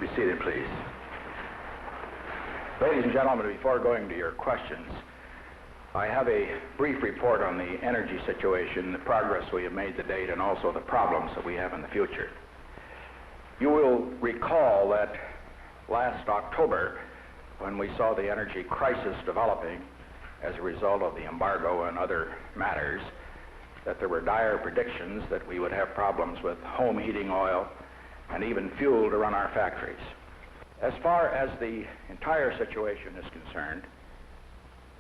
be seated, please. Ladies and gentlemen, before going to your questions, I have a brief report on the energy situation, the progress we have made to date, and also the problems that we have in the future. You will recall that last October, when we saw the energy crisis developing as a result of the embargo and other matters, that there were dire predictions that we would have problems with home heating oil and even fuel to run our factories. As far as the entire situation is concerned,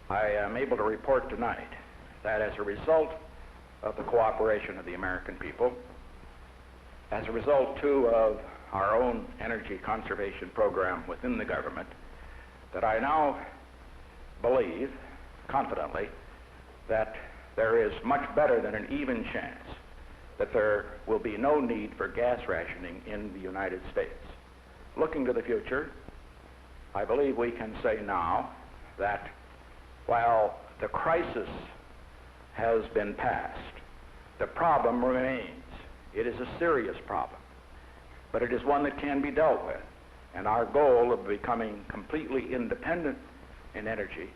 I am able to report tonight that as a result of the cooperation of the American people, as a result, too, of our own energy conservation program within the government, that I now believe confidently that there is much better than an even chance that there will be no need for gas rationing in the United States. Looking to the future, I believe we can say now that while the crisis has been passed, the problem remains. It is a serious problem, but it is one that can be dealt with. And our goal of becoming completely independent in energy,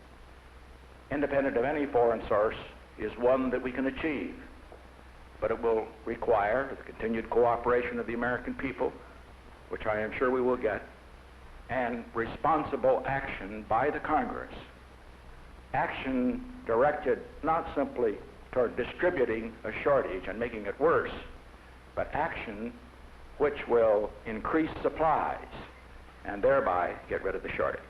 independent of any foreign source, is one that we can achieve. But it will require the continued cooperation of the American people, which I am sure we will get, and responsible action by the Congress. Action directed not simply toward distributing a shortage and making it worse, but action which will increase supplies and thereby get rid of the shortage.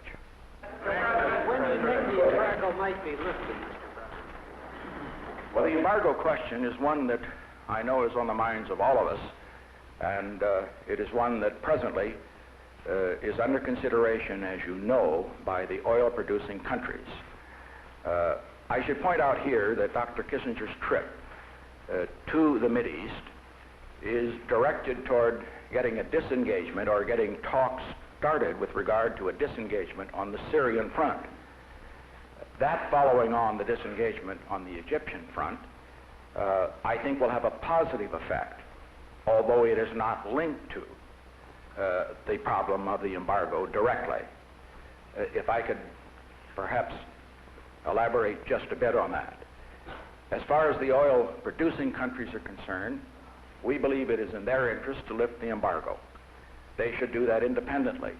When do you think the embargo might be lifted, Mr. President? Well, the embargo question is one that I know is on the minds of all of us, and it is one that presently is under consideration, as you know, by the oil-producing countries. I should point out here that Dr. Kissinger's trip to the Mideast is directed toward getting a disengagement or getting talks started with regard to a disengagement on the Syrian front. That following on the disengagement on the Egyptian front, I think will have a positive effect, although it is not linked to the problem of the embargo directly. If I could perhaps elaborate just a bit on that. As far as the oil-producing countries are concerned, we believe it is in their interest to lift the embargo. They should do that independently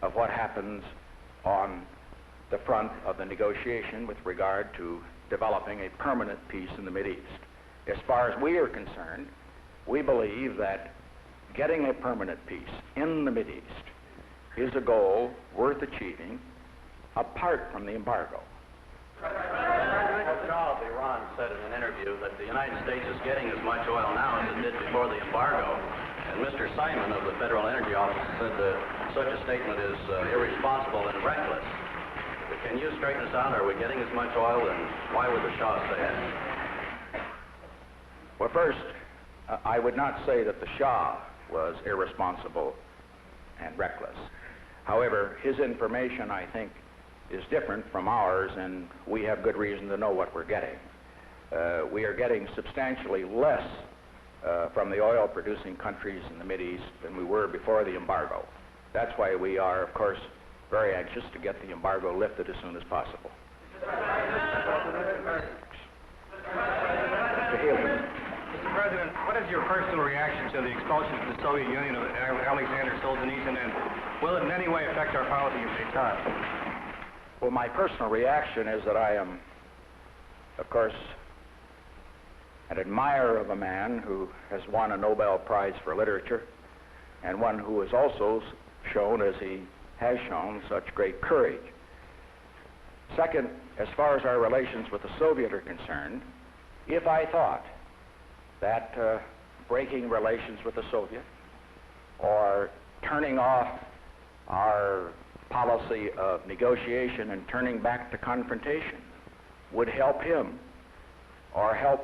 of what happens on the front of the negotiation with regard to developing a permanent peace in the Mideast. As far as we are concerned, we believe that getting a permanent peace in the Mideast is a goal worth achieving apart from the embargo. The Shah of Iran said in an interview that the United States is getting as much oil now as it did before the embargo. And Mr. Simon of the Federal Energy Office said that such a statement is irresponsible and reckless. Can you straighten us out? Are we getting as much oil, and why would the Shah say it? Well, first, I would not say that the Shah was irresponsible and reckless. However, his information, I think, is different from ours, and we have good reason to know what we're getting. We are getting substantially less from the oil-producing countries in the Mideast than we were before the embargo. That's why we are, of course, very anxious to get the embargo lifted as soon as possible. Mr. President, what is your personal reaction to the expulsion of the Soviet Union of Alexander Solzhenitsyn, and will it in any way affect our policy of détente? Well, my personal reaction is that I am, of course, an admirer of a man who has won a Nobel Prize for Literature, and one who has also shown, as he has shown, such great courage. Second, as far as our relations with the Soviet are concerned, if I thought that breaking relations with the Soviet or turning off our policy of negotiation and turning back to confrontation would help him or help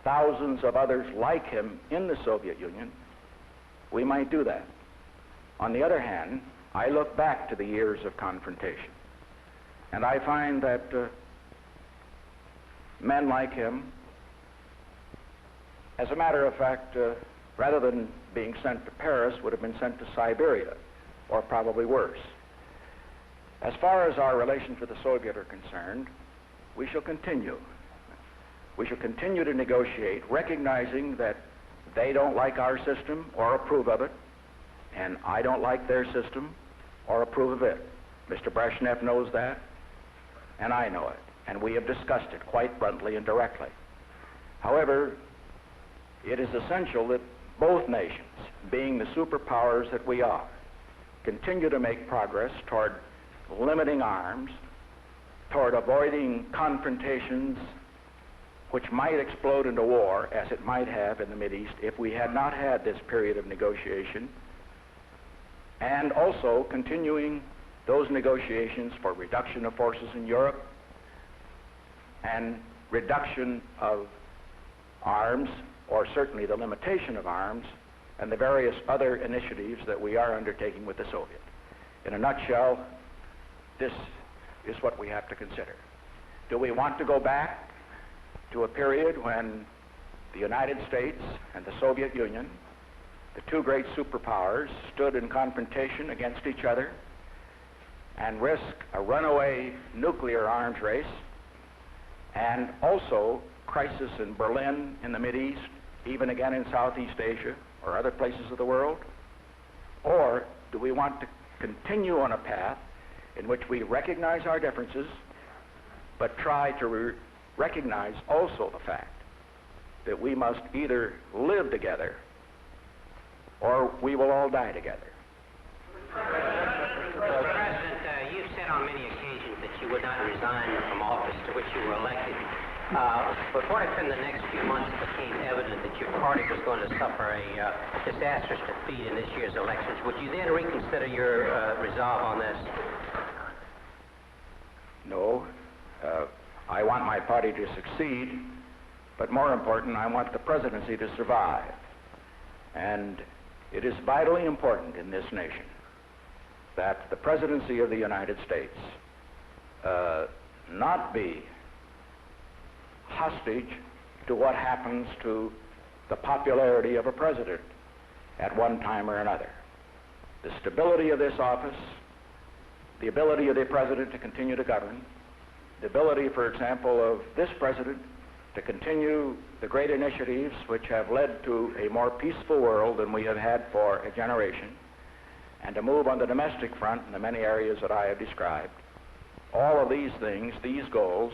thousands of others like him in the Soviet Union, we might do that. On the other hand, I look back to the years of confrontation, and I find that men like him, as a matter of fact, rather than being sent to Paris, would have been sent to Siberia or probably worse. As far as our relations with the Soviet are concerned, we shall continue. We shall continue to negotiate, recognizing that they don't like our system or approve of it, and I don't like their system or approve of it. Mr. Brezhnev knows that, and I know it, and we have discussed it quite bluntly and directly. However, it is essential that both nations, being the superpowers that we are, continue to make progress toward limiting arms, toward avoiding confrontations which might explode into war, as it might have in the Mideast if we had not had this period of negotiation, and also continuing those negotiations for reduction of forces in Europe and reduction of arms, or certainly the limitation of arms, and the various other initiatives that we are undertaking with the Soviet. In a nutshell, this is what we have to consider. Do we want to go back to a period when the United States and the Soviet Union, the two great superpowers, stood in confrontation against each other and risk a runaway nuclear arms race, and also crisis in Berlin, in the Mideast, even again in Southeast Asia or other places of the world? Or do we want to continue on a path in which we recognize our differences, but try to recognize also the fact that we must either live together or we will all die together? Mr. President, you've said on many occasions that you would not resign from office to which you were elected. But what if in the next few months it became evident that your party was going to suffer a disastrous defeat in this year's elections? Would you then reconsider your resolve on this? No. I want my party to succeed, but more important, I want the presidency to survive. And it is vitally important in this nation that the presidency of the United States not be hostage to what happens to the popularity of a president at one time or another. The stability of this office, the ability of the president to continue to govern, the ability, for example, of this president to continue the great initiatives which have led to a more peaceful world than we have had for a generation, and to move on the domestic front in the many areas that I have described. All of these things, these goals,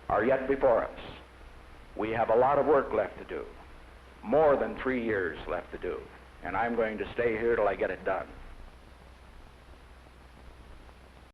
are yet before us. We have a lot of work left to do, more than 3 years left to do, and I'm going to stay here till I get it done.